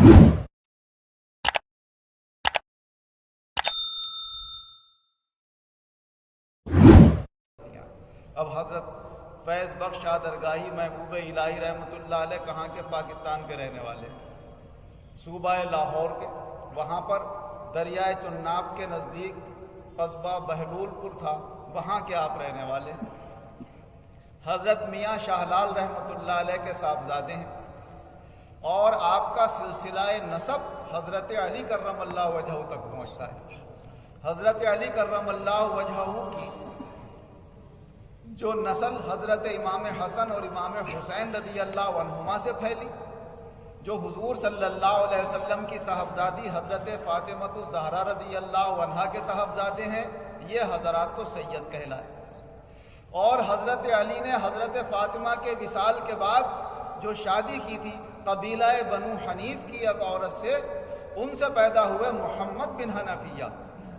اب حضرت فیض بخش شاہ درگاہی محبوب الہی رحمۃ اللہ علیہ کہاں کے؟ پاکستان کے رہنے والے، صوبہ لاہور کے۔ وہاں پر دریائے چناب کے نزدیک قصبہ بہلول پور تھا، وہاں کے آپ رہنے والے۔ حضرت میاں شاہ لال رحمۃ اللہ علیہ کے صاحبزادے ہیں، اور آپ کا سلسلہ نسب حضرت علی کرم اللہ وجہہ تک پہنچتا ہے۔ حضرت علی کرم اللہ وجہہ کی جو نسل حضرت امام حسن اور امام حسین رضی اللہ عنہما سے پھیلی، جو حضور صلی اللہ علیہ وسلم کی صاحبزادی حضرت فاطمہ الزہرا رضی اللہ عنہا کے صاحبزادے ہیں، یہ حضرات تو سید کہلائے۔ اور حضرت علی نے حضرت فاطمہ کے وصال کے بعد جو شادی کی تھی قبیلہ بنو حنیف کی ایک عورت سے، ان سے پیدا ہوئے محمد بن حنفیہ،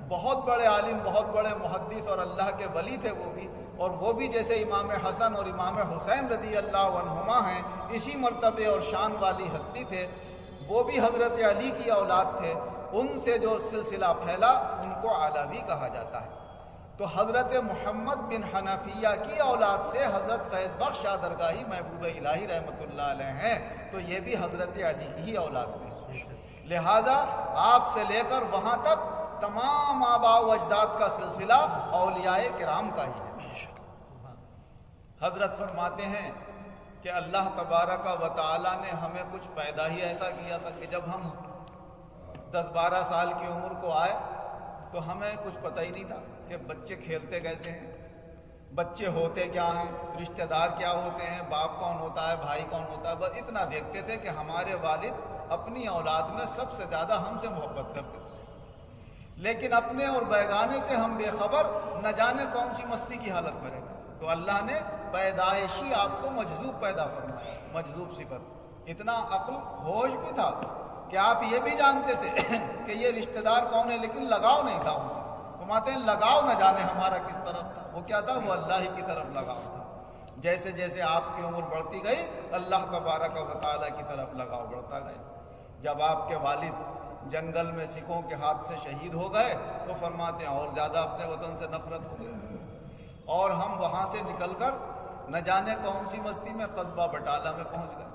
بہت بڑے عالم، بہت بڑے محدث اور اللہ کے ولی تھے وہ بھی، اور وہ بھی جیسے امام حسن اور امام حسین رضی اللہ عنہما ہیں اسی مرتبے اور شان والی ہستی تھے، وہ بھی حضرت علی کی اولاد تھے۔ ان سے جو سلسلہ پھیلا ان کو علوی کہا جاتا ہے۔ تو حضرت محمد بن حنفیہ کی اولاد سے حضرت فیض بخش شاہ درگاہی محبوب الہی رحمۃ اللہ علیہ ہیں، تو یہ بھی حضرت علی کی ہی اولاد میں۔ لہٰذا آپ سے لے کر وہاں تک تمام آباء و اجداد کا سلسلہ اولیاء کرام کا ہی ہے۔ حضرت فرماتے ہیں کہ اللہ تبارک و تعالی نے ہمیں کچھ پیدا ہی ایسا کیا تھا کہ جب ہم 10-12 سال کی عمر کو آئے تو ہمیں کچھ پتہ ہی نہیں تھا کہ بچے کھیلتے کیسے ہیں، بچے ہوتے کیا ہیں، رشتہ دار کیا ہوتے ہیں، باپ کون ہوتا ہے، بھائی کون ہوتا ہے۔ بس اتنا دیکھتے تھے کہ ہمارے والد اپنی اولاد میں سب سے زیادہ ہم سے محبت کرتے تھے، لیکن اپنے اور بیگانے سے ہم بے خبر، نہ جانے کون سی مستی کی حالت میں رہتے۔ تو اللہ نے پیدائشی آپ کو مجذوب پیدا فرمایا، مجذوب صفت۔ اتنا عقل ہوش بھی تھا کہ آپ یہ بھی جانتے تھے کہ یہ رشتہ دار کون ہے، لیکن لگاؤ نہیں تھا ان سے۔ فرماتے ہیں لگاؤ نہ جانے ہمارا کس طرف تھا، وہ کیا تھا؟ وہ اللہ ہی کی طرف لگاؤ تھا۔ جیسے جیسے آپ کی عمر بڑھتی گئی اللہ تبارک و تعالیٰ کی طرف لگاؤ بڑھتا گیا۔ جب آپ کے والد جنگل میں سکھوں کے ہاتھ سے شہید ہو گئے تو فرماتے ہیں اور زیادہ اپنے وطن سے نفرت ہو گئی، اور ہم وہاں سے نکل کر نہ جانے کون سی مستی میں قصبہ بٹالہ میں پہنچ گئے۔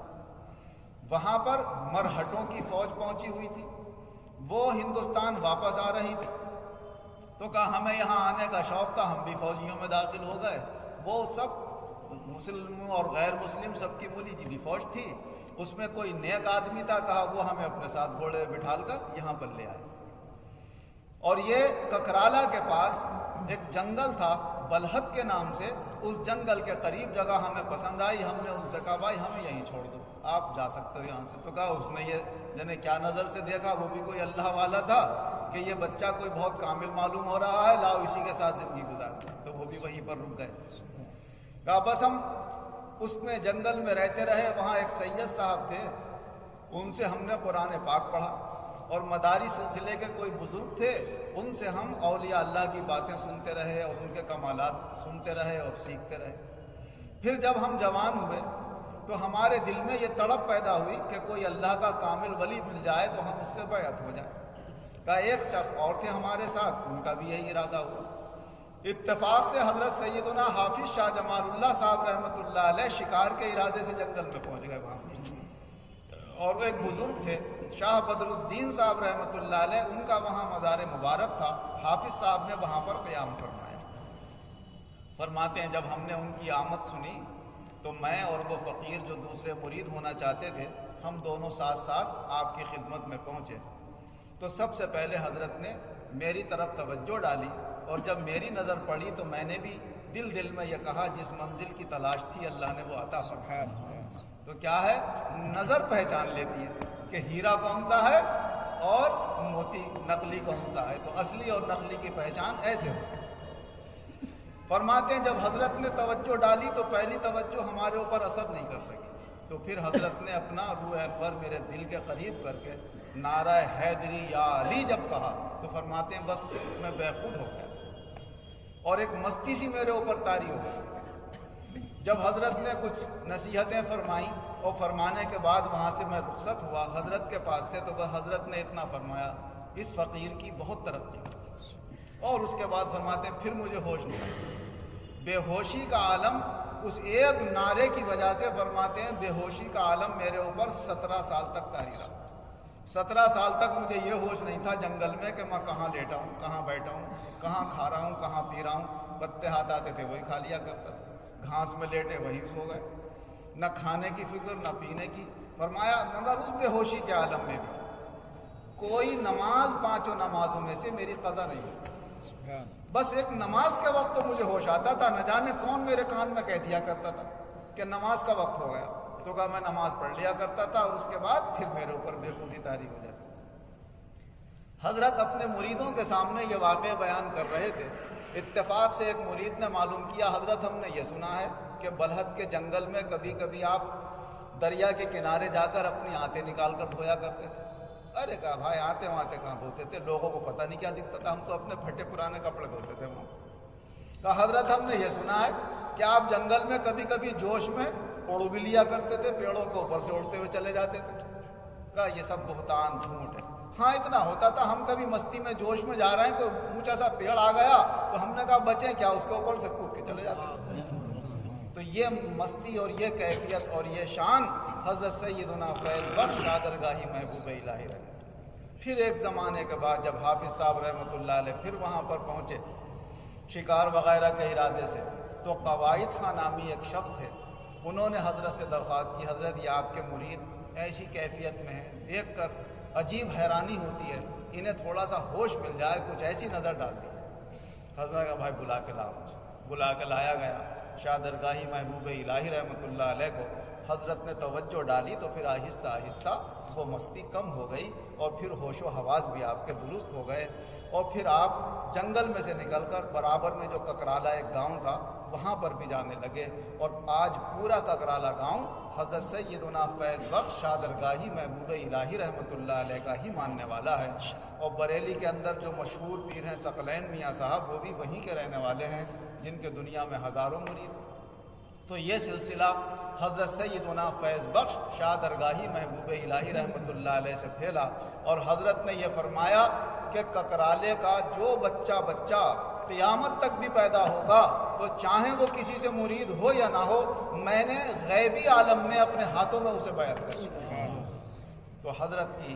وہاں پر مرہٹوں کی فوج پہنچی ہوئی تھی، وہ ہندوستان واپس آ رہی تھی، تو کہا ہمیں یہاں آنے کا شوق تھا، ہم بھی فوجیوں میں داخل ہو گئے۔ وہ سب مسلم اور غیر مسلم سب کی ملی جلی فوج تھی، اس میں کوئی نیک آدمی تھا، کہا وہ ہمیں اپنے ساتھ گھوڑے بٹھال کر یہاں پر لے آئے۔ اور یہ ککرالا کے پاس ایک جنگل تھا بلحت کے نام سے، اس جنگل کے قریب جگہ ہمیں پسند آئی، ہم نے ان سے کہا بھائی ہمیں یہیں چھوڑ دو، آپ جا سکتے ہو یہاں سے۔ تو کہا اس نے یہ جنے کیا نظر سے دیکھا، وہ بھی کوئی اللہ والا تھا کہ یہ بچہ کوئی بہت کامل معلوم ہو رہا ہے، لاؤ اسی کے ساتھ زندگی گزارتے، تو وہ بھی وہیں پر رک گئے۔ کہا بس ہم اس میں جنگل میں رہتے رہے۔ وہاں ایک سید صاحب تھے، ان سے ہم نے قرآن پاک پڑھا، اور مداری سلسلے کے کوئی بزرگ تھے، ان سے ہم اولیاء اللہ کی باتیں سنتے رہے اور ان کے کمالات سنتے رہے اور سیکھتے رہے۔ پھر جب ہم جوان ہوئے تو ہمارے دل میں یہ تڑپ پیدا ہوئی کہ کوئی اللہ کا کامل ولی مل جائے تو ہم اس سے بیعت ہو جائیں۔ کہا ایک شخص اور تھے ہمارے ساتھ، ان کا بھی یہی ارادہ ہوا۔ اتفاق سے حضرت سیدنا حافظ شاہ جمال اللہ صاحب رحمۃ اللہ علیہ شکار کے ارادے سے جنگل میں پہنچ گئے وہاں، اور ایک بزرگ تھے شاہ بدر الدین صاحب رحمۃ اللہ علیہ، ان کا وہاں مزار مبارک تھا، حافظ صاحب نے وہاں پر قیام فرمایا۔ فرماتے ہیں جب ہم نے ان کی آمد سنی تو میں اور وہ فقیر جو دوسرے مرید ہونا چاہتے تھے، ہم دونوں ساتھ ساتھ آپ کی خدمت میں پہنچے۔ تو سب سے پہلے حضرت نے میری طرف توجہ ڈالی، اور جب میری نظر پڑی تو میں نے بھی دل میں یہ کہا جس منزل کی تلاش تھی اللہ نے وہ عطا فرمایا۔ تو کیا ہے، نظر پہچان لیتی ہے کہ ہیرا کون سا ہے اور موتی نقلی کون سا ہے، تو اصلی اور نقلی کی پہچان ایسے ہوتی ہے۔ فرماتے ہیں جب حضرت نے توجہ ڈالی تو پہلی توجہ ہمارے اوپر اثر نہیں کر سکی، تو پھر حضرت نے اپنا روح پر میرے دل کے قریب کر کے نعرہ حیدری یا علی جب کہا تو فرماتے ہیں بس میں بے خود ہو گیا، اور ایک مستی سی میرے اوپر طاری ہو گئی۔ جب حضرت نے کچھ نصیحتیں فرمائیں اور فرمانے کے بعد وہاں سے میں رخصت ہوا حضرت کے پاس سے، تو وہ حضرت نے اتنا فرمایا اس فقیر کی بہت ترقی کی، اور اس کے بعد فرماتے ہیں پھر مجھے ہوش نہیں آیا۔ بے ہوشی کا عالم اس ایک نعرے کی وجہ سے، فرماتے ہیں بے ہوشی کا عالم میرے اوپر 17 سال تک طاری رہا۔ 17 سال تک مجھے یہ ہوش نہیں تھا جنگل میں کہ میں کہاں لیٹا ہوں، کہاں بیٹھا ہوں، کہاں کھا رہا ہوں، کہاں پی رہا ہوں۔ پتے ہاتھ آتے تھے وہی کھا لیا کرتا تھا، گھاس میں لیٹے وہیں سو گئے، نہ کھانے کی فکر نہ پینے کی۔ فرمایا مگر اس بے ہوشی کے عالم میں بھی کوئی نماز 5 نمازوں میں سے میری قضا نہیں ہوتی، بس ایک نماز کے وقت تو مجھے ہوش آتا تھا، نہ جانے کون میرے کان میں کہہ دیا کرتا تھا کہ نماز کا وقت ہو گیا، تو کہا میں نماز پڑھ لیا کرتا تھا، اور اس کے بعد پھر میرے اوپر بے خودی طاری ہو جاتی۔ حضرت اپنے مریدوں کے سامنے یہ واقعہ بیان کر رہے تھے، اتفاق سے ایک مرید نے معلوم کیا حضرت ہم نے یہ سنا ہے کہ بلحد کے جنگل میں کبھی کبھی آپ دریا کے کنارے جا کر اپنی آنتیں نکال کر دھویا کرتے تھے۔ ارے کہا بھائی آتے وہاں کہاں دھوتے تھے، لوگوں کو پتہ نہیں کیا دکھتا تھا، ہم تو اپنے پھٹے پرانے کپڑے دھوتے تھے وہاں۔ کہا حضرت ہم نے یہ سنا ہے کہ آپ جنگل میں کبھی کبھی جوش میں اڑ بھی لیا کرتے تھے، پیڑوں کے اوپر سے اڑتے ہوئے چلے جاتے تھے۔ کہا یہ سب بہتان جھوٹ ہے۔ ہاں اتنا ہوتا تھا، ہم کبھی مستی میں جوش میں جا رہے ہیں، کوئی اونچا سا پیڑ آ گیا تو ہم نے کہا بچیں کیا، اس کے اوپر سے کود کے چلے جاتے تھے۔ تو یہ مستی اور یہ کیفیت اور یہ شان حضرت سیدنا فیض بخش شادرگاہی محبوب الہی رہے۔ پھر ایک زمانے کے بعد جب حافظ صاحب رحمۃ اللہ علیہ پھر وہاں پر پہنچے شکار وغیرہ کے ارادے سے، تو قواعد خان نامی ایک شخص تھے، انہوں نے حضرت سے درخواست کی حضرت یہ آپ کے مرید ایسی کیفیت میں ہیں، دیکھ کر عجیب حیرانی ہوتی ہے، انہیں تھوڑا سا ہوش مل جائے، کچھ ایسی نظر ڈال دی۔ حضرت کا بھائی بلا کے لاؤ، بلا کے لایا گیا۔ شادرگاہی محبوب الہی رحمۃ اللہ علیہ کو حضرت نے توجہ ڈالی تو پھر آہستہ آہستہ وہ مستی کم ہو گئی، اور پھر ہوش و حواس بھی آپ کے درست ہو گئے، اور پھر آپ جنگل میں سے نکل کر برابر میں جو ککرالا ایک گاؤں تھا وہاں پر بھی جانے لگے، اور آج پورا ککرالا گاؤں حضرت سیدنا فیض بخش شادرگاہی محبوب الہی رحمۃ اللہ علیہ کا ہی ماننے والا ہے۔ اور بریلی کے اندر جو مشہور پیر ہیں ثقلین میاں صاحب، وہ بھی وہیں کے رہنے والے ہیں، جن کے دنیا میں ہزاروں مرید۔ تو یہ سلسلہ حضرت سیدنا فیض بخش شادرگاہی محبوب الہی رحمۃ اللہ علیہ سے پھیلا، اور حضرت نے یہ فرمایا کہ ککرالے کا جو بچہ قیامت تک بھی پیدا ہوگا تو چاہے وہ کسی سے مرید ہو یا نہ ہو، میں نے غیبی عالم میں اپنے ہاتھوں میں اسے بیعت کر دیا۔ تو حضرت کی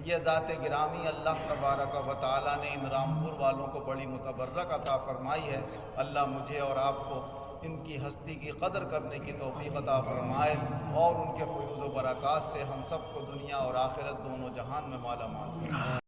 یہ ذات گرامی اللہ تبارک و تعالیٰ نے ان رامپور والوں کو بڑی متبرک عطا فرمائی ہے۔ اللہ مجھے اور آپ کو ان کی ہستی کی قدر کرنے کی توفیق عطا فرمائے، اور ان کے فیوز و برکات سے ہم سب کو دنیا اور آخرت دونوں جہان میں مالا مال فرمائے۔